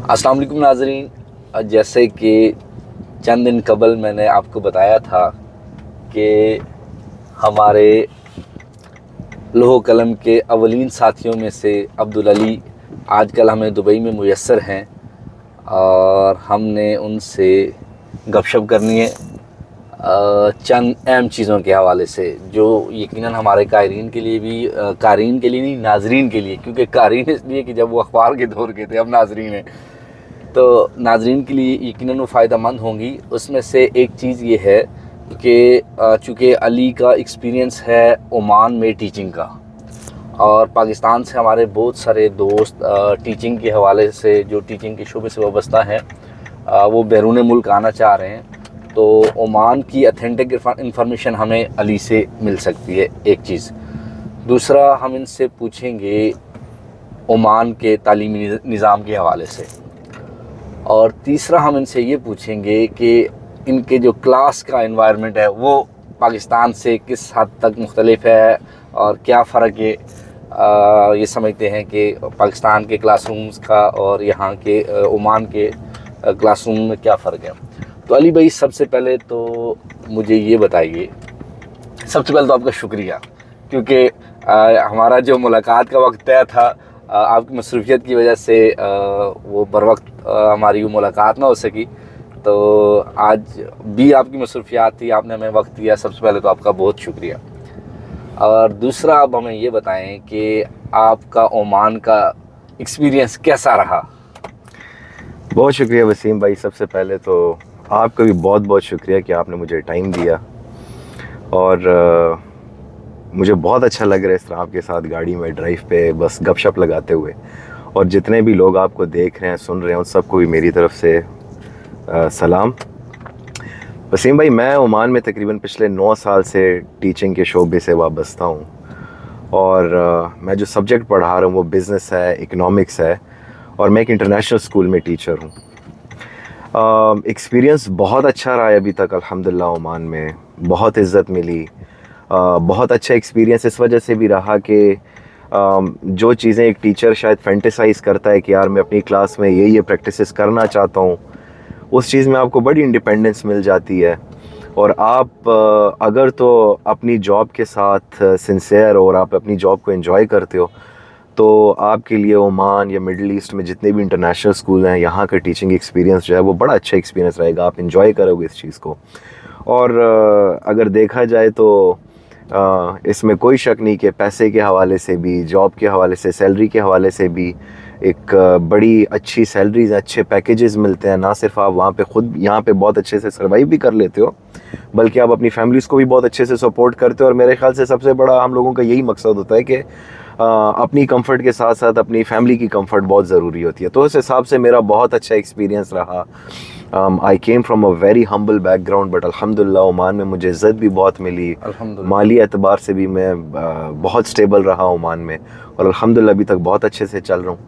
अस्सलाम वालेकुम नाज़रीन। जैसे कि चंद दिन कबल मैंने आपको बताया था कि हमारे लोह कलम के अवलीन साथियों में से अब्दुल अली आजकल हमें दुबई में मुयस्सर हैं और हमने उनसे गपशप करनी है चंद अहम चीज़ों के हवाले से, जो यकीनन हमारे कायरीन के लिए भी, कायरीन के लिए नहीं, नाजरीन के लिए, क्योंकि कायरीन इसलिए कि जब वो अखबार के दौर के थे, अब नाजरीन हैं, तो नाजरीन के लिए यकीनन वो फ़ायदेमंद होंगी। उसमें से एक चीज़ ये है कि चूँकि अली का एक्सपीरियंस है ओमान में टीचिंग का, और पाकिस्तान से हमारे बहुत सारे दोस्त टीचिंग के हवाले से, जो टीचिंग के शोबे से वाबस्ता हैं, वो बैरून मुल्क आना चाह रहे हैं, तो ओमान की अथेंटिक इंफॉर्मेशन हमें अली से मिल सकती है, एक चीज़। दूसरा, हम इनसे पूछेंगे ओमान के तालीमी निज़ाम के हवाले से, और तीसरा हम इनसे ये पूछेंगे कि इनके जो क्लास का एनवायरनमेंट है वो पाकिस्तान से किस हद तक मुख्तलिफ है और क्या फ़र्क है। ये समझते हैं कि पाकिस्तान के क्लासरूम्स का और यहाँ के ओमान के क्लासरूम में क्या फ़र्क है। तो अली भाई, सबसे पहले तो मुझे ये बताइए, सबसे पहले तो आपका शुक्रिया, क्योंकि हमारा जो मुलाकात का वक्त तय था, आपकी मसरूफियत की वजह से वो बर वक्त हमारी वो मुलाकात ना हो सकी, तो आज भी आपकी मसरूफियात थी, आपने हमें वक्त दिया, सबसे पहले तो आपका बहुत शुक्रिया। और दूसरा, आप हमें ये बताएं कि आपका ओमान का एक्सपीरियंस कैसा रहा। बहुत शुक्रिया वसीम भाई। सबसे पहले तो आपका भी बहुत बहुत शुक्रिया कि आपने मुझे टाइम दिया, और मुझे बहुत अच्छा लग रहा है इस तरह आपके साथ गाड़ी में ड्राइव पे बस गपशप लगाते हुए। और जितने भी लोग आपको देख रहे हैं, सुन रहे हैं, उन सबको भी मेरी तरफ से सलाम। वसीम भाई, मैं ओमान में तकरीबन पिछले 9 साल से टीचिंग के शोबे से वाबस्ता हूँ, और मैं जो सब्जेक्ट पढ़ा रहा हूँ वो बिज़नेस है, इकनॉमिक्स है, और मैं एक इंटरनेशनल स्कूल में टीचर हूँ। एक्सपीरियंस बहुत अच्छा रहा है अभी तक अल्हम्दुलिल्लाह। ओमान में बहुत इज़्ज़त मिली। बहुत अच्छा एक्सपीरियंस इस वजह से भी रहा कि जो चीज़ें एक टीचर शायद फैंटेसाइज़ करता है कि यार मैं अपनी क्लास में ये प्रैक्टिसेस करना चाहता हूँ, उस चीज़ में आपको बड़ी इंडिपेंडेंस मिल जाती है। और आप अगर तो अपनी जॉब के साथ सिंसियर और आप अपनी जॉब को एंजॉय करते हो, तो आपके लिए ओमान या मिडल ईस्ट में जितने भी इंटरनेशनल स्कूल हैं, यहाँ का टीचिंग एक्सपीरियंस जो है वो बड़ा अच्छा एक्सपीरियंस रहेगा। आप एंजॉय करोगे इस चीज़ को। और अगर देखा जाए तो इसमें कोई शक नहीं कि पैसे के हवाले से भी, जॉब के हवाले से, सैलरी के हवाले से भी एक बड़ी अच्छी सैलरीज, अच्छे पैकेजेस मिलते हैं। ना सिर्फ आप वहाँ पे ख़ुद यहाँ पे बहुत अच्छे से सर्वाइव भी कर लेते हो, बल्कि आप अपनी फैमिलीज़ को भी बहुत अच्छे से सपोर्ट करते हो। और मेरे ख्याल से सबसे बड़ा हम लोगों का यही मकसद होता है कि अपनी कंफर्ट के साथ साथ अपनी फैमिली की कंफर्ट बहुत ज़रूरी होती है। तो उस हिसाब से मेरा बहुत अच्छा एक्सपीरियंस रहा। I came from a very humble background, but अल्हम्दुलिल्लाह ओमान में मुझे इज़्ज़त भी बहुत मिली। माली एतबार से भी मैं बहुत स्टेबल रहा ओमान में, और अल्हम्दुलिल्लाह अभी तक बहुत अच्छे से चल रहा हूँ।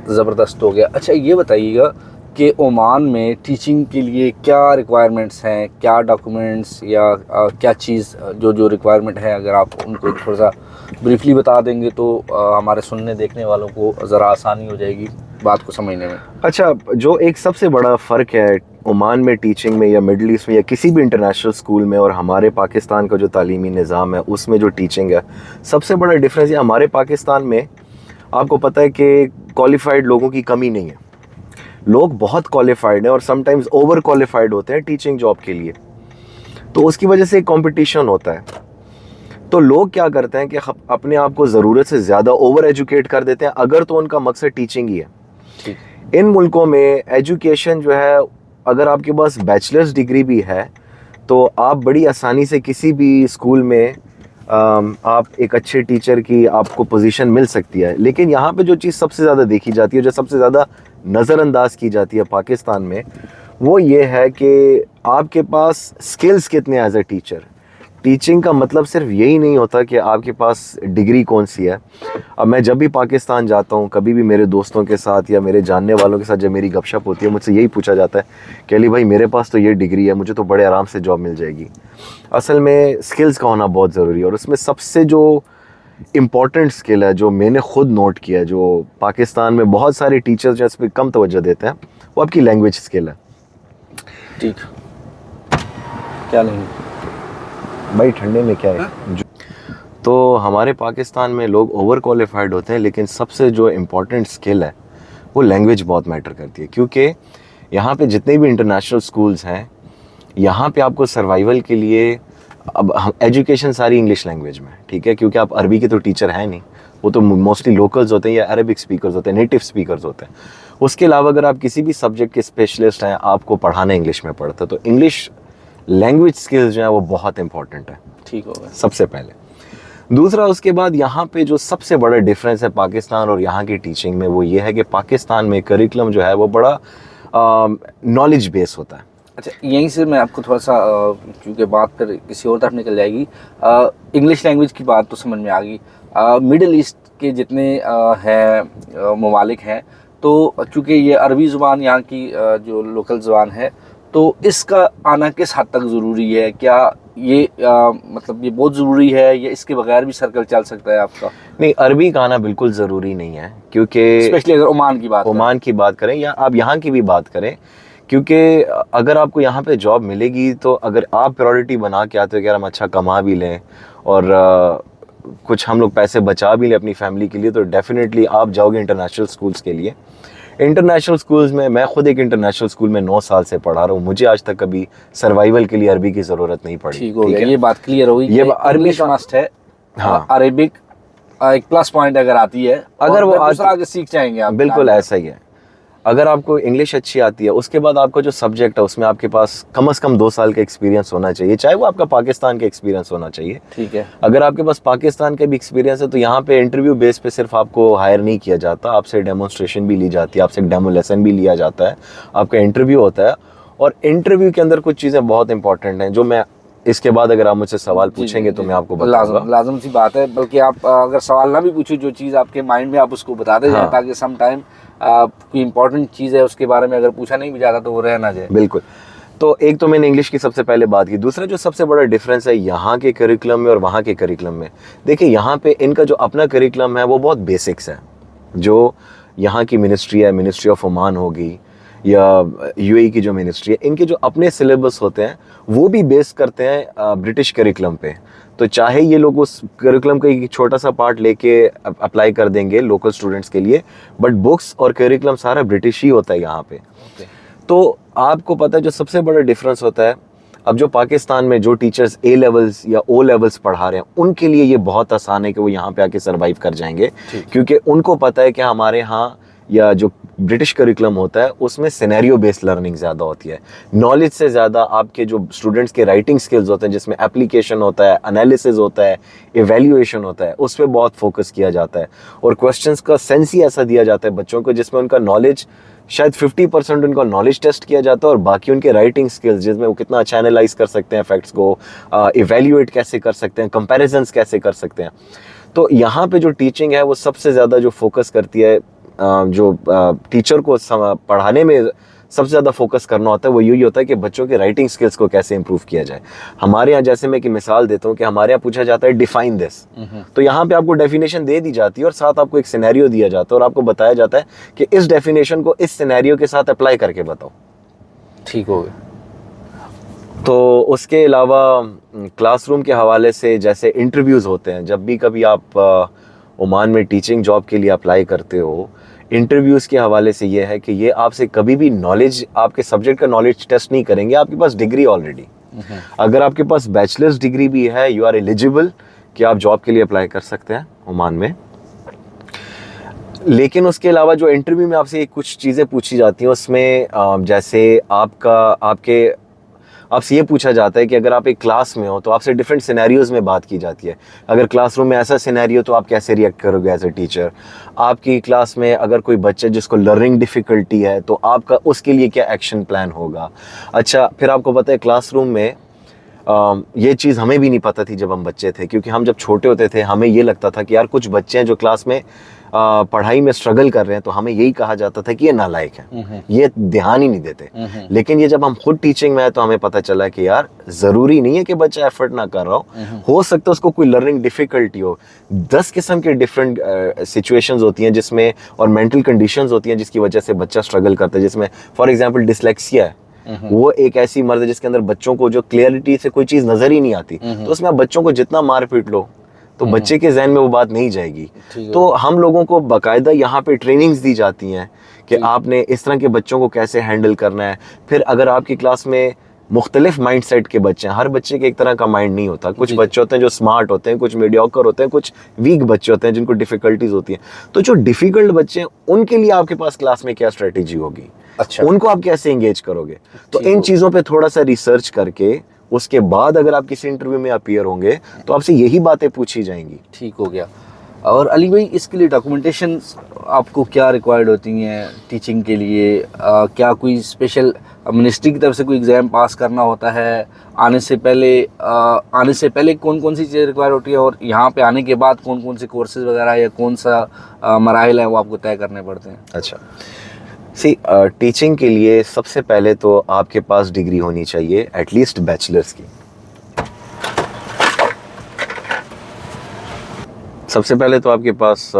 ज़बरदस्त हो गया। अच्छा, ये बताइएगा कि ओमान में टीचिंग के लिए क्या रिक्वायरमेंट्स हैं, क्या डॉक्यूमेंट्स या क्या चीज़ जो रिक्वायरमेंट है, अगर आप उनको थोड़ा सा ब्रीफली बता देंगे तो हमारे सुनने देखने वालों को ज़रा आसानी हो जाएगी बात को समझने में। अच्छा, जो एक सबसे बड़ा फ़र्क है ओमान में टीचिंग में या मिडल ईस्ट में या किसी भी इंटरनेशनल स्कूल में और हमारे पाकिस्तान का जो तालीमी निज़ाम है उसमें जो टीचिंग है, सबसे बड़ा डिफरेंस ये हमारे पाकिस्तान में आपको पता है कि क्वालिफाइड लोगों की कमी नहीं है। लोग बहुत क्वालिफाइड हैं और समटाइम्स ओवर क्वालिफाइड होते हैं टीचिंग जॉब के लिए, तो उसकी वजह से एक कंपटीशन होता है। तो लोग क्या करते हैं कि अपने आप को ज़रूरत से ज़्यादा ओवर एजुकेट कर देते हैं, अगर तो उनका मकसद टीचिंग ही है। इन मुल्कों में एजुकेशन जो है, अगर आपके पास बैचलर्स डिग्री भी है तो आप बड़ी आसानी से किसी भी स्कूल में आप एक अच्छे टीचर की आपको पोजीशन मिल सकती है। लेकिन यहाँ पे जो चीज़ सबसे ज़्यादा देखी जाती है, जो सबसे ज़्यादा नज़रअंदाज की जाती है पाकिस्तान में, वो ये है कि आपके पास स्किल्स कितने एज ए टीचर। टीचिंग का मतलब सिर्फ यही नहीं होता कि आपके पास डिग्री कौन सी है। अब मैं जब भी पाकिस्तान जाता हूँ, कभी भी मेरे दोस्तों के साथ या मेरे जानने वालों के साथ जब मेरी गपशप होती है, मुझसे यही पूछा जाता है कि अली भाई मेरे पास तो ये डिग्री है, मुझे तो बड़े आराम से जॉब मिल जाएगी। असल में स्किल्स का होना बहुत ज़रूरी है, और उसमें सबसे जो इम्पॉर्टेंट स्किल है जो मैंने खुद नोट किया है, जो पाकिस्तान में बहुत सारे टीचर्स जो इस पर कम तवज्जो देते हैं, वो आपकी लैंग्वेज स्किल है। ठीक, क्या लेंगे भाई ठंडे में क्या है? तो हमारे पाकिस्तान में लोग ओवर क्वालिफाइड होते हैं, लेकिन सबसे जो इम्पोर्टेंट स्किल है वो लैंग्वेज बहुत मैटर करती है, क्योंकि यहाँ पे जितने भी इंटरनेशनल स्कूल्स हैं, यहाँ पे आपको सर्वाइवल के लिए अब एजुकेशन सारी इंग्लिश लैंग्वेज में, ठीक है, क्योंकि आप अरबी के तो टीचर हैं नहीं, वो तो मोस्टली लोकल्स होते हैं या अरबिक स्पीकर्स होते हैं, नेटिव स्पीकर्स होते हैं। उसके अलावा अगर आप किसी भी सब्जेक्ट के स्पेशलिस्ट हैं, आपको पढ़ाना इंग्लिश में पड़ता है, तो इंग्लिश लैंग्वेज स्किल्स जो है वो बहुत इंपॉर्टेंट है। ठीक हो गया। सबसे पहले दूसरा, उसके बाद यहाँ पे जो सबसे बड़ा डिफरेंस है पाकिस्तान और यहाँ की टीचिंग में, वो ये है कि पाकिस्तान में करिकुलम जो है वो बड़ा नॉलेज बेस होता है। अच्छा, यहीं से मैं आपको थोड़ा सा क्योंकि बात फिर किसी और तरफ निकल जाएगी, इंग्लिश लैंग्वेज की बात तो समझ में आ गई। मिडिल ईस्ट के जितने हैं ममालिक हैं, तो चूँकि ये अरबी ज़ुबान यहाँ की जो लोकल ज़ुबान है, तो इसका आना किस हद तक ज़रूरी है? क्या ये मतलब ये बहुत ज़रूरी है या इसके बगैर भी सर्कल चल सकता है आपका? नहीं, अरबी का आना बिल्कुल ज़रूरी नहीं है, क्योंकि स्पेशली अगर ओमान की बात करें या आप यहाँ की भी बात करें, क्योंकि अगर आपको यहाँ पे जॉब मिलेगी, तो अगर आप प्रायोरिटी बना के आते हो कि यार हम अच्छा कमा भी लें और कुछ हम लोग पैसे बचा भी लें अपनी फैमिली के लिए, तो डेफिनेटली आप जाओगे इंटरनेशनल स्कूल्स के लिए। इंटरनेशनल स्कूल्स में, मैं खुद एक इंटरनेशनल स्कूल में 9 साल से पढ़ा रहा हूँ, मुझे आज तक कभी सर्वाइवल के लिए अरबी की ज़रूरत नहीं पड़ी। ठीक हो गया, ये बात क्लियर हुई। ये अरबी मस्ट है। हाँ, अरेबिक एक प्लस पॉइंट अगर आती है, अगर वो आगे सीख जाएंगे आप। बिल्कुल ऐसा ही है। अगर आपको इंग्लिश अच्छी आती है, उसके बाद आपका जो सब्जेक्ट है उसमें आपके पास कम से कम 2 साल का एक्सपीरियंस होना चाहिए, चाहे वो आपका पाकिस्तान का एक्सपीरियंस होना चाहिए। ठीक है। अगर आपके पास पाकिस्तान का भी एक्सपीरियंस है, तो यहाँ पे इंटरव्यू बेस पे सिर्फ आपको हायर नहीं किया जाता, आपसे डेमोन्स्ट्रेशन भी ली जाती है, आपसे एक डेमो लेसन भी लिया जाता है, आपका इंटरव्यू होता है। और इंटरव्यू के अंदर कुछ चीज़ें बहुत इंपॉर्टेंट हैं, जो मैं इसके बाद अगर आप मुझसे सवाल पूछेंगे तो मैं आपको बताऊंगा। लाजम सी बात है, बल्कि आप अगर सवाल ना भी पूछो, जो चीज़ आपके माइंड में आप उसको बताते जाए, ताकि सम टाइम कोई इंपॉर्टेंट चीज़ है उसके बारे में अगर पूछा नहीं भी जाता तो वो रह ना जाए। बिल्कुल। तो एक तो मैंने इंग्लिश की सबसे पहले बात की। दूसरा जो सबसे बड़ा डिफरेंस है यहाँ के करिकुलम में और वहाँ के करिकुलम में, देखिए यहाँ पे इनका जो अपना करिकुलम है वो बहुत बेसिक्स है। जो यहाँ की मिनिस्ट्री है, मिनिस्ट्री ऑफ ओमान होगी या यूएई की जो मिनिस्ट्री है, इनके जो अपने सिलेबस होते हैं वो भी बेस करते हैं ब्रिटिश करिकुलम पे। तो चाहे ये लोग उस करिकुलम का एक छोटा सा पार्ट लेके अप्लाई कर देंगे लोकल स्टूडेंट्स के लिए, बट बुक्स और करिकुलम सारा ब्रिटिश ही होता है यहाँ पे। तो आपको पता है जो सबसे बड़ा डिफरेंस होता है, अब जो पाकिस्तान में जो टीचर्स ए लेवल्स या ओ लेवल्स पढ़ा रहे हैं, उनके लिए ये बहुत आसान है कि वो यहाँ पे आके सर्वाइव कर जाएंगे, क्योंकि उनको पता है कि हमारे यहाँ या जो ब्रिटिश करिकुलम होता है उसमें सिनेरियो बेस्ड लर्निंग ज़्यादा होती है। नॉलेज से ज़्यादा आपके जो स्टूडेंट्स के राइटिंग स्किल्स होते हैं, जिसमें एप्लीकेशन होता है, एनालिसिस होता है, इवैल्यूएशन होता है, उस पर बहुत फोकस किया जाता है। और क्वेश्चंस का सेंस ही ऐसा दिया जाता है बच्चों को, जिसमें उनका नॉलेज शायद 50% उनका नॉलेज टेस्ट किया जाता है, और बाकी उनके राइटिंग स्किल्स, जिसमें वो कितना अच्छा एनालाइज कर सकते हैं फैक्ट्स को, इवैल्यूएट कैसे कर सकते हैं, कंपैरिजंस कैसे कर सकते हैं। तो यहाँ पे जो टीचिंग है वो सबसे ज़्यादा जो फोकस करती है, जो टीचर को पढ़ाने में सबसे ज़्यादा फोकस करना होता है, वो यही होता है कि बच्चों के राइटिंग स्किल्स को कैसे इंप्रूव किया जाए। हमारे यहाँ, जैसे मैं कि मिसाल देता हूँ कि हमारे यहाँ पूछा जाता है डिफाइन दिस, तो यहाँ पे आपको डेफिनेशन दे दी जाती है और साथ आपको एक सिनेरियो दिया जाता है और आपको बताया जाता है कि इस डेफिनेशन को इस सिनेरियो के साथ अप्लाई करके बताओ। ठीक हो गया। तो उसके अलावा क्लासरूम के हवाले से जैसे इंटरव्यूज़ होते हैं, जब भी कभी आप ओमान में टीचिंग जॉब के लिए अप्लाई करते हो, इंटरव्यूज़ के हवाले से ये है कि ये आपसे कभी भी नॉलेज, आपके सब्जेक्ट का नॉलेज टेस्ट नहीं करेंगे। आपके पास डिग्री ऑलरेडी, अगर आपके पास बैचलर्स डिग्री भी है, यू आर एलिजिबल कि आप जॉब के लिए अप्लाई कर सकते हैं ओमान में। लेकिन उसके अलावा जो इंटरव्यू में आपसे कुछ चीज़ें पूछी जाती हैं, उसमें जैसे आपसे ये पूछा जाता है कि अगर आप एक क्लास में हो तो आपसे डिफरेंट सिनेरियोज़ में बात की जाती है। अगर क्लासरूम में ऐसा सिनेरियो तो आप कैसे रिएक्ट करोगे एज ए टीचर। आपकी क्लास में अगर कोई बच्चा जिसको लर्निंग डिफ़िकल्टी है, तो आपका उसके लिए क्या एक्शन प्लान होगा। अच्छा, फिर आपको पता है क्लासरूम में ये चीज़ हमें भी नहीं पता थी जब हम बच्चे थे, क्योंकि हम जब छोटे होते थे हमें ये लगता था कि यार कुछ बच्चे हैं जो क्लास में पढ़ाई में स्ट्रगल कर रहे हैं तो हमें यही कहा जाता था कि ये नालायक है, ये ध्यान ही नहीं देते। लेकिन ये जब हम खुद टीचिंग में आए तो हमें पता चला कि यार ज़रूरी नहीं है कि बच्चा एफर्ट ना कर रहा हो सकता है उसको कोई लर्निंग डिफिकल्टी हो। 10 किस्म के डिफरेंट सिचुएशंस होती हैं जिसमें, और मेंटल कंडीशंस होती हैं जिसकी वजह से बच्चा स्ट्रगल करता है, जिसमें फॉर एग्जांपल डिसलेक्सिया है। वो एक ऐसी मर्ज है जिसके अंदर बच्चों को जो क्लियरिटी से कोई चीज़ नज़र ही नहीं आती, तो उसमें आप बच्चों को जितना मार पीट लो तो बच्चे के जहन में वो बात नहीं जाएगी। तो हम लोगों को बाकायदा यहाँ पे ट्रेनिंग्स दी जाती हैं कि आपने इस तरह के बच्चों को कैसे हैंडल करना है। फिर अगर आपकी क्लास में मुख्तलिफ माइंड सेट के बच्चे हैं, हर बच्चे के एक तरह का माइंड नहीं होता, कुछ बच्चे होते हैं जो स्मार्ट होते हैं, कुछ मीडियोकर होते हैं, कुछ वीक बच्चे होते हैं जिनको डिफिकल्टीज होती हैं। तो जो डिफिकल्ट बच्चे हैं उनके लिए आपके पास क्लास में क्या स्ट्रेटेजी होगी, अच्छा, उनको आप कैसे एंगेज करोगे। तो इन चीज़ों पे थोड़ा सा रिसर्च करके उसके बाद अगर आप किसी इंटरव्यू में अपीयर होंगे तो आपसे यही बातें पूछी जाएंगी। ठीक हो गया। और अली भाई, इसके लिए डॉक्यूमेंटेशन आपको क्या रिक्वायर्ड होती हैं टीचिंग के लिए? क्या कोई स्पेशल मिनिस्ट्री की तरफ से कोई एग्ज़ाम पास करना होता है? आने से पहले कौन कौन सी चीज़ें रिक्वायर होती है, और यहाँ पे आने के बाद कौन कौन से कोर्सेज वगैरह या कौन सा मराहिल है वो आपको तय करने पड़ते हैं? अच्छा, टीचिंग के लिए सबसे पहले तो आपके पास डिग्री होनी चाहिए एटलीस्ट बैचलर्स की। सबसे पहले तो आपके पास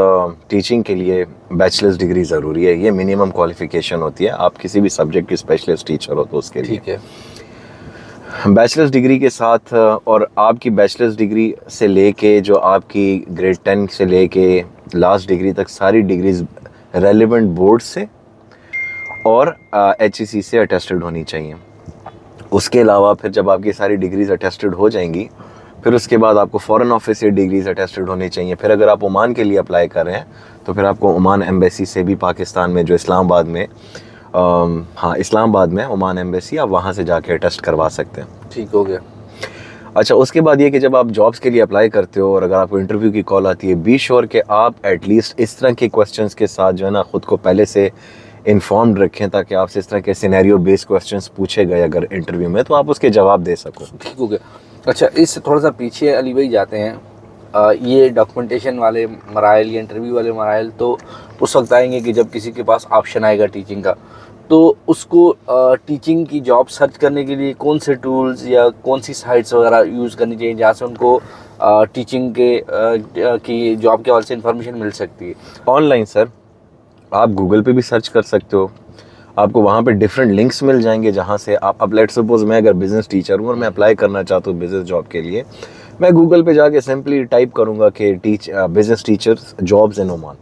टीचिंग के लिए बैचलर्स डिग्री ज़रूरी है, ये मिनिमम क्वालिफिकेशन होती है। आप किसी भी सब्जेक्ट के स्पेशलिस्ट टीचर हो तो उसके लिए ठीक है। बैचलर्स डिग्री के साथ, और आपकी बैचलर्स डिग्री से लेके जो आपकी ग्रेड 10 से लेके लास्ट डिग्री तक सारी डिग्रीज रेलिवेंट बोर्ड से और HEC से अटेस्टेड होनी चाहिए। उसके अलावा फिर जब आपकी सारी डिग्रीज अटेस्टेड हो जाएंगी, फिर उसके बाद आपको फॉरेन ऑफिस से डिग्रीज अटेस्टेड होनी चाहिए। फिर अगर आप ओमान के लिए अप्लाई कर रहे हैं तो फिर आपको ओमान एम्बेसी से भी, पाकिस्तान में जो इस्लामाबाद में, इस्लामाबाद में ओमान एम्बेसी, आप वहाँ से जाके अटेस्ट करवा सकते हैं। ठीक हो गया। अच्छा, उसके बाद ये कि जब आप जॉब्स के लिए अप्लाई करते हो और अगर आपको इंटरव्यू की कॉल आती है, बी श्योर कि आप एटलीस्ट इस तरह के क्वेश्चंस के साथ जो है ना ख़ुद को पहले से इन्फॉर्म्ड रखें, ताकि आपसे इस तरह के सिनेरियो बेस्ड क्वेश्चंस पूछे गए अगर इंटरव्यू में तो आप उसके जवाब दे सको। ठीक हो गया। अच्छा, इससे थोड़ा सा पीछे अली भाई जाते हैं। ये डॉक्यूमेंटेशन वाले मराइल या इंटरव्यू वाले मराइल तो उस वक्त आएंगे कि जब किसी के पास ऑप्शन आएगा टीचिंग का, तो उसको टीचिंग की जॉब सर्च करने के लिए कौन से टूल्स या कौन सी साइट्स वगैरह यूज़ करनी चाहिए जहाँ से उनको टीचिंग की जॉब के हवाले से इंफॉर्मेशन मिल सकती है? ऑनलाइन सर, आप गूगल पे भी सर्च कर सकते हो, आपको वहाँ पे डिफरेंट लिंक्स मिल जाएंगे जहाँ से आप, अब लेट्स सपोज मैं अगर बिज़नेस टीचर हूँ और मैं अप्लाई करना चाहता हूँ बिज़नेस जॉब के लिए, मैं गूगल पे जाके सिंपली टाइप करूँगा कि business teachers jobs in Oman,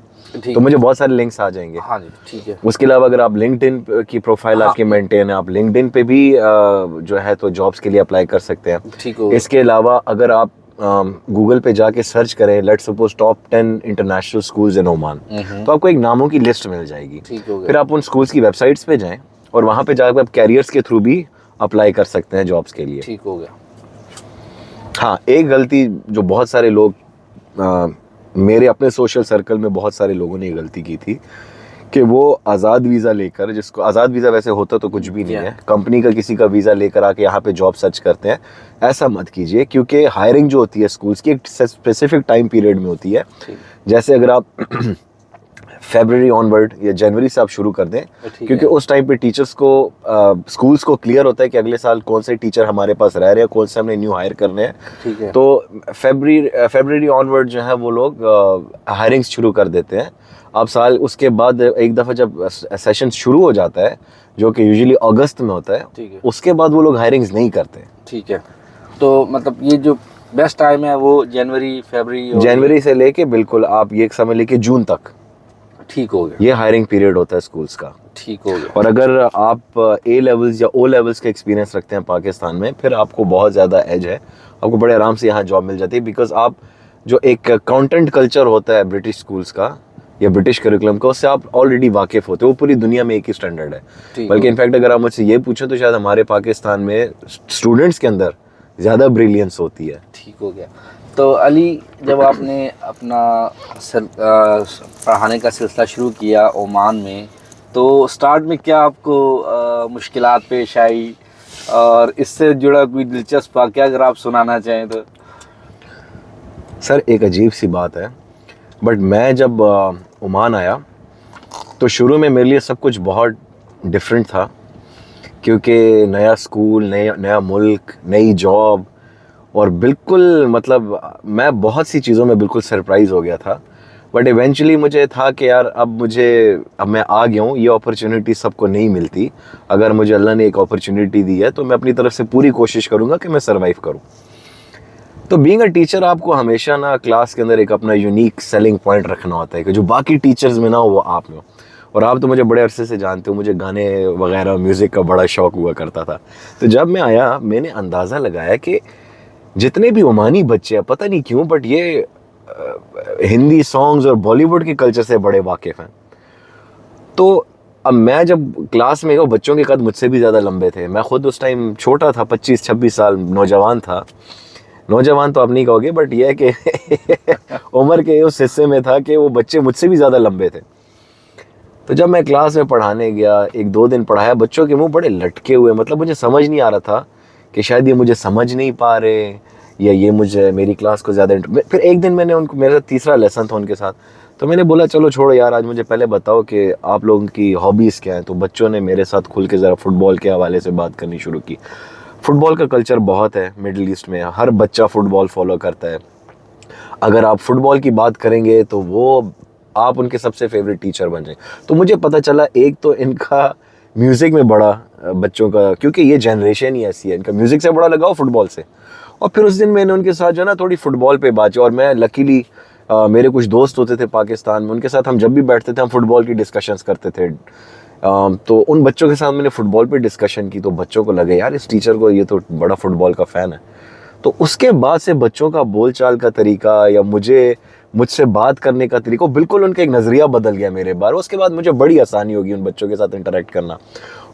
तो मुझे बहुत सारे लिंक्स आ जाएंगे। हाँ जी, ठीक है। उसके अलावा अगर आप लिंक्डइन की प्रोफाइल आपकी मेंटेन है, आप लिंक्डइन पे भी जो है तो जॉब्स के लिए अप्लाई कर सकते हैं। ठीक हो। इसके अलावा अगर आप गूगल पे जाके सर्च करें let's suppose top 10 international schools in Oman, तो आपको एक नामों की लिस्ट मिल जाएगी। ठीक हो गया। फिर आप उन स्कूल्स की वेबसाइट्स पे जाएं और वहाँ पे जाकर आप कैरियर्स के थ्रू भी अप्लाई कर सकते हैं जॉब्स के लिए। ठीक हो गया। हाँ, एक गलती जो बहुत सारे लोग, मेरे अपने सोशल सर्कल में बहुत सारे लोगों ने ये गलती की थी कि वो आज़ाद वीज़ा लेकर, जिसको आज़ाद वीज़ा वैसे होता तो कुछ भी नहीं है, कंपनी का किसी का वीज़ा लेकर आके यहाँ पे जॉब सर्च करते हैं। ऐसा मत कीजिए, क्योंकि हायरिंग जो होती है स्कूल्स की एक स्पेसिफिक टाइम पीरियड में होती है। जैसे अगर आप फरवरी ऑनवर्ड या जनवरी से आप शुरू कर दें, क्योंकि उस टाइम पे टीचर्स को, स्कूल्स को क्लियर होता है कि अगले साल कौन से टीचर हमारे पास रह रहे हैं, कौन से हमने न्यू हायर करने हैं। ठीक है। तो फरवरी ऑनवर्ड जो है वो लोग हायरिंग्स शुरू कर देते हैं। अब साल उसके बाद एक दफ़ा जब सेशन शुरू हो जाता है, जो कि यूजुअली अगस्त में होता है, उसके बाद वो लोग हायरिंग्स नहीं करते। ठीक है। तो मतलब ये जो बेस्ट टाइम है वो जनवरी से लेके बिल्कुल आप ये समझ लीजिए जून तक। ठीक हो गया। ये हायरिंग पीरियड होता है स्कूल्स का। ठीक हो गया। और अगर आप ए लेवल्स या ओ लेवल्स का एक्सपीरियंस रखते हैं पाकिस्तान में, फिर आपको बहुत ज़्यादा एज है, आपको बड़े आराम से यहाँ जॉब मिल जाती है। बिकॉज आप जो एक कंटेंट कल्चर होता है ब्रिटिश स्कूल्स का या ब्रिटिश करिकुलम का, उससे आप ऑलरेडी वाकिफ़ होते हो। वो पूरी दुनिया में एक ही स्टैंडर्ड है। बल्कि इनफैक्ट अगर आप मुझसे ये पूछें तो शायद हमारे पाकिस्तान में स्टूडेंट्स के अंदर ज़्यादा ब्रिलियंस होती है। ठीक हो गया। तो अली, जब आपने अपना पढ़ाने का सिलसिला शुरू किया ओमान में, तो स्टार्ट में क्या आपको मुश्किलात पेश आई, और इससे जुड़ा कोई दिलचस्प वाक़या अगर आप सुनाना चाहें तो? सर, एक अजीब सी बात है, बट मैं जब ओमान आया तो शुरू में मेरे लिए सब कुछ बहुत डिफरेंट था, क्योंकि नया स्कूल, नया मुल्क, नई जॉब, और बिल्कुल मतलब मैं बहुत सी चीज़ों में बिल्कुल सरप्राइज़ हो गया था। बट इवेंचुअली मुझे था कि यार अब मैं आ गया हूँ, ये अपॉर्चुनिटी सबको नहीं मिलती। अगर मुझे अल्लाह ने एक अपॉर्चुनिटी दी है तो मैं अपनी तरफ से पूरी कोशिश करूँगा कि मैं सर्वाइव करूँ। तो बीइंग अ टीचर आपको हमेशा ना क्लास के अंदर एक अपना यूनिक सेलिंग पॉइंट रखना होता है कि जो बाकी टीचर्स में ना हो वो आप में हो। और आप तो मुझे बड़े अरसे से जानते हो, मुझे गाने वगैरह म्यूज़िक का बड़ा शौक हुआ करता था। तो जब मैं आया मैंने अंदाज़ा लगाया कि जितने भी ओमानी बच्चे हैं, पता नहीं क्यों बट ये हिंदी सॉन्ग्स और बॉलीवुड के कल्चर से बड़े वाकिफ़ हैं। तो अब मैं जब क्लास में गया, बच्चों के कद मुझसे भी ज़्यादा लंबे थे। मैं खुद उस टाइम छोटा था, 25-26 साल, नौजवान था। नौजवान तो आप नहीं कहोगे, बट यह है कि उम्र के उस हिस्से में था कि वो बच्चे मुझसे भी ज़्यादा लंबे थे। तो जब मैं क्लास में पढ़ाने गया, 1-2 दिन पढ़ाया, बच्चों के मुंह बड़े लटके हुए, मतलब मुझे समझ नहीं आ रहा था कि शायद ये मुझे समझ नहीं पा रहे या ये मुझे मेरी क्लास को ज़्यादा फिर एक दिन मैंने उनको, मेरा तीसरा लेसन था उनके साथ, तो मैंने बोला चलो छोड़ो यार, आज मुझे पहले बताओ कि आप लोगों की हॉबीज़ क्या हैं। तो बच्चों ने मेरे साथ खुल के ज़रा फुटबॉल के हवाले से बात करनी शुरू की। फुटबॉल का कल्चर बहुत है मिडिल ईस्ट में, हर बच्चा फुटबॉल फॉलो करता है। अगर आप फुटबॉल की बात करेंगे तो वो आप उनके सबसे फेवरेट टीचर बन जाए। तो मुझे पता चला एक तो इनका म्यूज़िक में बड़ा बच्चों का, क्योंकि ये जनरेशन ही ऐसी है, इनका म्यूज़िक से बड़ा लगाओ फुटबॉल से। और फिर उस दिन मैंने उनके साथ जो ना थोड़ी फुटबॉल पे बात की, और मैं लकीली मेरे कुछ दोस्त होते थे पाकिस्तान में, उनके साथ हम जब भी बैठते थे हम फुटबॉल की डिस्कशंस करते थे। तो उन बच्चों के साथ मैंने फुटबॉल पे डिस्कशन की, तो बच्चों को लगे यार इस टीचर को, ये तो बड़ा फुटबॉल का फ़ैन है। तो उसके बाद से बच्चों का बोलचाल का तरीका या मुझसे बात करने का तरीका, बिल्कुल उनका एक नज़रिया बदल गया मेरे बारे। उसके बाद मुझे बड़ी आसानी होगी उन बच्चों के साथ इंटरेक्ट करना।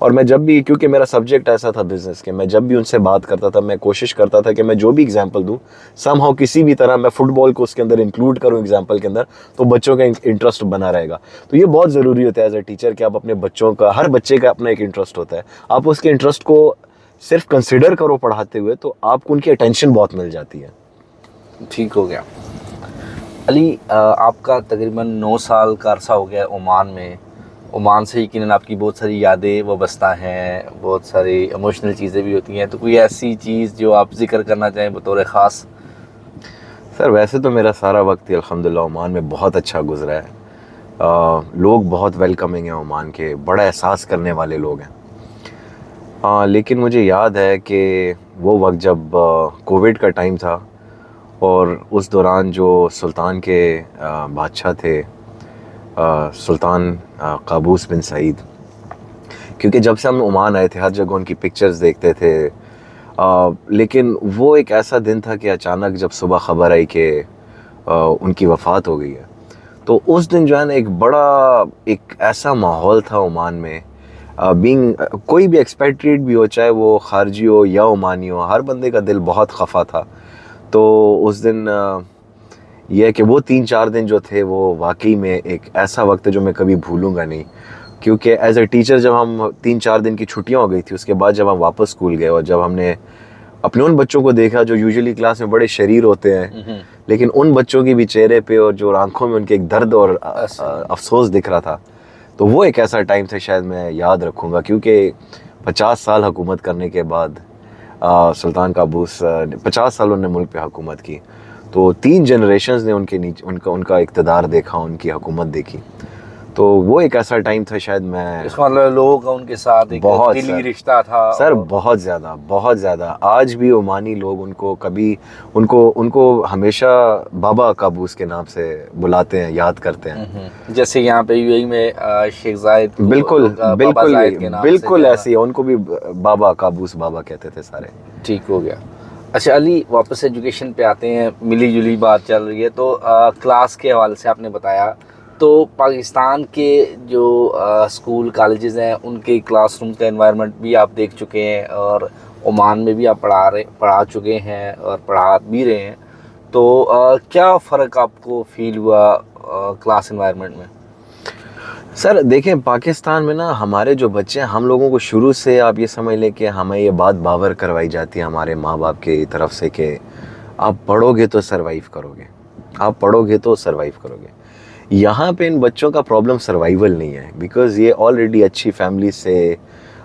और मैं जब भी, क्योंकि मेरा सब्जेक्ट ऐसा था बिज़नेस के, मैं जब भी उनसे बात करता था मैं कोशिश करता था कि मैं जो भी एग्जांपल दूं समहाउ किसी भी तरह मैं फुटबॉल को उसके अंदर इंक्लूड करूं एग्जांपल के अंदर, तो बच्चों का इंटरेस्ट बना रहेगा। तो ये बहुत ज़रूरी होता है एज ए टीचर कि आप अपने बच्चों का, हर बच्चे का अपना एक इंटरेस्ट होता है, आप उसके इंटरेस्ट को सिर्फ कंसिडर करो पढ़ाते हुए, तो आपको उनकी अटेंशन बहुत मिल जाती है। ठीक हो गया। अली, आपका तकरीबन 9 साल का अरसा हो गया ओमान में। ओमान से यकीनन आपकी बहुत सारी यादें वाबस्ता हैं, बहुत सारी इमोशनल चीज़ें भी होती हैं। तो कोई ऐसी चीज़ जो आप जिक्र करना चाहें बतौर ख़ास? सर वैसे तो मेरा सारा वक्त ही अल्हम्दुलिल्लाह ओमान में बहुत अच्छा गुजरा है। लोग बहुत वेलकमिंग हैं ओमान के, बड़ा एहसास करने वाले लोग हैं। लेकिन मुझे याद है कि वो वक्त जब कोविड का टाइम था, और उस दौरान जो सुल्तान के बादशाह थे, सुल्तान काबूस बिन सईद, क्योंकि जब से हम ओमान आए थे हर जगह उनकी पिक्चर्स देखते थे, लेकिन वो एक ऐसा दिन था कि अचानक जब सुबह ख़बर आई कि उनकी वफ़ात हो गई है, तो उस दिन जो है ना एक ऐसा माहौल था ओमान में। बीइंग कोई भी एक्सपेट्रिएट भी हो, चाहे वो खारजी हो या ओमानी हो, हर बंदे का दिल बहुत खफा था। तो उस दिन यह है कि वो 3-4 दिन जो थे वो वाकई में एक ऐसा वक्त है जो मैं कभी भूलूंगा नहीं। क्योंकि एज ए टीचर जब हम 3-4 दिन की छुट्टियां हो गई थी, उसके बाद जब हम वापस स्कूल गए और जब हमने अपने उन बच्चों को देखा जो यूजुअली क्लास में बड़े शरीर होते हैं, लेकिन उन बच्चों की भी चेहरे पे और जो आंखों में उनके एक दर्द और अफसोस दिख रहा था, तो वो एक ऐसा टाइम था शायद मैं याद रखूँगा। क्योंकि 50 साल हुकूमत करने के बाद सुल्तान काबूस 50 साल उन्होंने मुल्क पे हुकूमत की, तो 3 जनरेशन्स ने उनके नीचे उनका इक़्तिदार देखा, उनकी हुकूमत देखी। तो वो एक ऐसा टाइम था शायद मैं, इसका मतलब लोगों का उनके साथ एक बहुत दिली रिश्ता था सर, बहुत ज़्यादा। आज भी ओमानी लोग उनको हमेशा बाबा काबूस के नाम से बुलाते हैं, याद करते हैं। जैसे यहाँ पे यूएई में शेख जायद को बिल्कुल लोग बाबा जायद के नाम बिल्कुल से ऐसी है, उनको भी बाबा काबूस बाबा कहते थे सारे। ठीक हो गया। अच्छा अली, वापस एजुकेशन पे आते हैं, मिली जुली बात चल रही है। तो क्लास के हवाले से आपने बताया, तो पाकिस्तान के जो स्कूल कॉलेजेस हैं उनके क्लासरूम का एनवायरनमेंट भी आप देख चुके हैं, और ओमान में भी आप पढ़ा चुके हैं और पढ़ा भी रहे हैं। तो क्या फ़र्क आपको फील हुआ क्लास एनवायरनमेंट में? सर देखें, पाकिस्तान में ना हमारे जो बच्चे हैं, हम लोगों को शुरू से आप ये समझ लें कि हमें ये बात बावर करवाई जाती है हमारे माँ बाप की तरफ से कि आप पढ़ोगे तो सर्वाइव करोगे, आप पढ़ोगे तो सर्वाइव करोगे। यहाँ पे इन बच्चों का प्रॉब्लम सर्वाइवल नहीं है, बिकॉज ये ऑलरेडी अच्छी फैमिली से,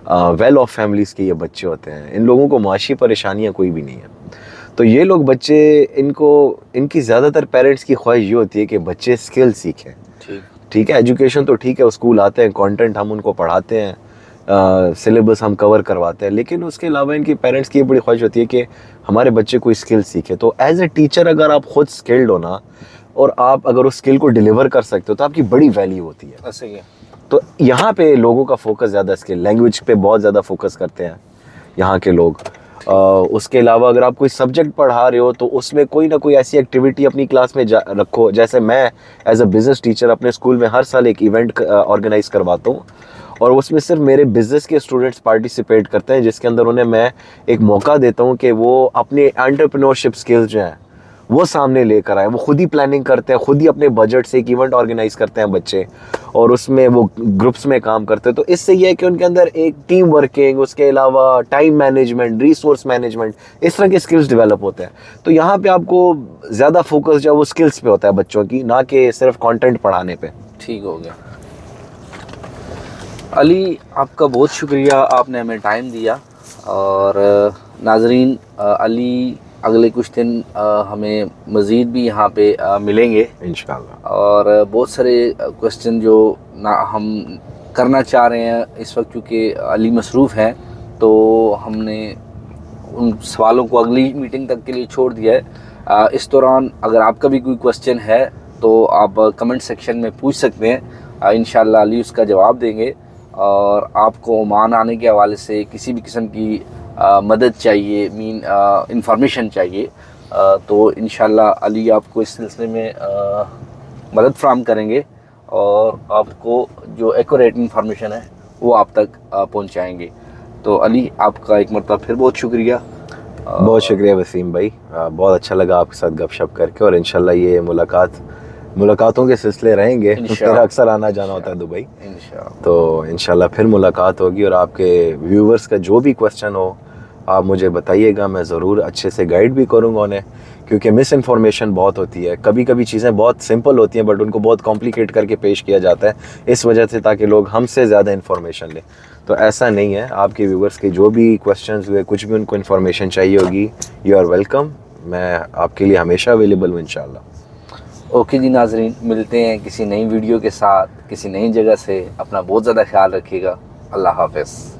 वेल ऑफ फैमिलीज़ के ये बच्चे होते हैं। इन लोगों को माशी परेशानियाँ कोई भी नहीं है। तो ये लोग बच्चे, इनकी ज़्यादातर पेरेंट्स की ख्वाहिश ये होती है कि बच्चे स्किल सीखें। ठीक है, एजुकेशन तो ठीक है, स्कूल आते हैं, कंटेंट हम उनको पढ़ाते हैं, सिलेबस हम कवर करवाते हैं, लेकिन उसके अलावा इनकी पेरेंट्स की बड़ी ख्वाहिश होती है कि हमारे बच्चे कोई स्किल सीखे। तो एज ए टीचर अगर आप खुद स्किल्ड हो ना, और आप अगर उस स्किल को डिलीवर कर सकते हो, तो आपकी बड़ी वैल्यू होती है। ऐसे ही है। तो यहाँ पे लोगों का फोकस ज़्यादा स्किल, लैंग्वेज पे बहुत ज़्यादा फोकस करते हैं यहाँ के लोग। उसके अलावा अगर आप कोई सब्जेक्ट पढ़ा रहे हो तो उसमें कोई ना कोई ऐसी एक्टिविटी अपनी क्लास में रखो। जैसे मैं एज अ बिज़नेस टीचर अपने स्कूल में हर साल एक इवेंट ऑर्गेनाइज करवाता हूँ, और उसमें सिर्फ मेरे बिज़नेस के स्टूडेंट्स पार्टिसिपेट करते हैं, जिसके अंदर उन्हें मैं एक मौका देता हूँ कि वो अपने एंटरप्रेन्योरशिप स्किल्स जो हैं वो सामने लेकर आए। वो खुद ही प्लानिंग करते हैं, खुद ही अपने बजट से एक इवेंट ऑर्गेनाइज करते हैं बच्चे, और उसमें वो ग्रुप्स में काम करते हैं। तो इससे ये है कि उनके अंदर एक टीम वर्किंग, उसके अलावा टाइम मैनेजमेंट, रिसोर्स मैनेजमेंट, इस तरह के स्किल्स डेवलप होते हैं। तो यहाँ पे आपको ज़्यादा फोकस जो है वो स्किल्स पे होता है बच्चों की, ना कि सिर्फ कंटेंट पढ़ाने पे। ठीक हो गया। अली, आपका बहुत शुक्रिया, आपने हमें टाइम दिया। और नाजरीन, अली अगले कुछ दिन हमें मज़ीद भी यहाँ पे मिलेंगे इंशाल्लाह। और बहुत सारे क्वेश्चन जो ना हम करना चाह रहे हैं इस वक्त, क्योंकि अली मसरूफ़ हैं, तो हमने उन सवालों को अगली मीटिंग तक के लिए छोड़ दिया है। इस दौरान अगर आपका भी कोई क्वेश्चन है तो आप कमेंट सेक्शन में पूछ सकते हैं, इंशाल्लाह अली उसका जवाब देंगे। और आपको ओमान आने के हवाले से किसी भी किस्म की मदद चाहिए, इंफॉर्मेशन चाहिए, तो इंशाल्लाह अली आपको इस सिलसिले में मदद फराहम करेंगे और आपको जो एक्यूरेट इंफॉर्मेशन है वो आप तक पहुंचाएंगे। तो अली, आपका एक मरतबा फिर बहुत शुक्रिया। बहुत शुक्रिया वसीम भाई, बहुत अच्छा लगा आपके साथ गपशप करके, और इंशाल्लाह ये मुलाकातों के सिलसिले रहेंगे। मेरा अक्सर आना जाना होता है दुबई, तो इंशाल्लाह फिर मुलाकात होगी। और आपके व्यूवर्स का जो भी क्वेश्चन हो आप मुझे बताइएगा, मैं ज़रूर अच्छे से गाइड भी करूँगा उन्हें, क्योंकि मिस इन्फॉर्मेशन बहुत होती है। कभी कभी चीज़ें बहुत सिंपल होती हैं बट उनको बहुत कॉम्प्लिकेट करके पेश किया जाता है, इस वजह से ताकि लोग हमसे ज़्यादा इन्फॉर्मेशन लें। तो ऐसा नहीं है, आपके व्यूवर्स के जो भी क्वेश्चंस हुए, कुछ भी उनको इन्फॉर्मेशन चाहिए होगी, यू आर वेलकम। मैं आपके लिए हमेशा अवेलेबल हूँ इंशाल्लाह। ओके जी नाजरीन, मिलते हैं किसी नई वीडियो के साथ, किसी नई जगह से। अपना बहुत ज़्यादा ख्याल रखिएगा। अल्लाह हाफ़िज़।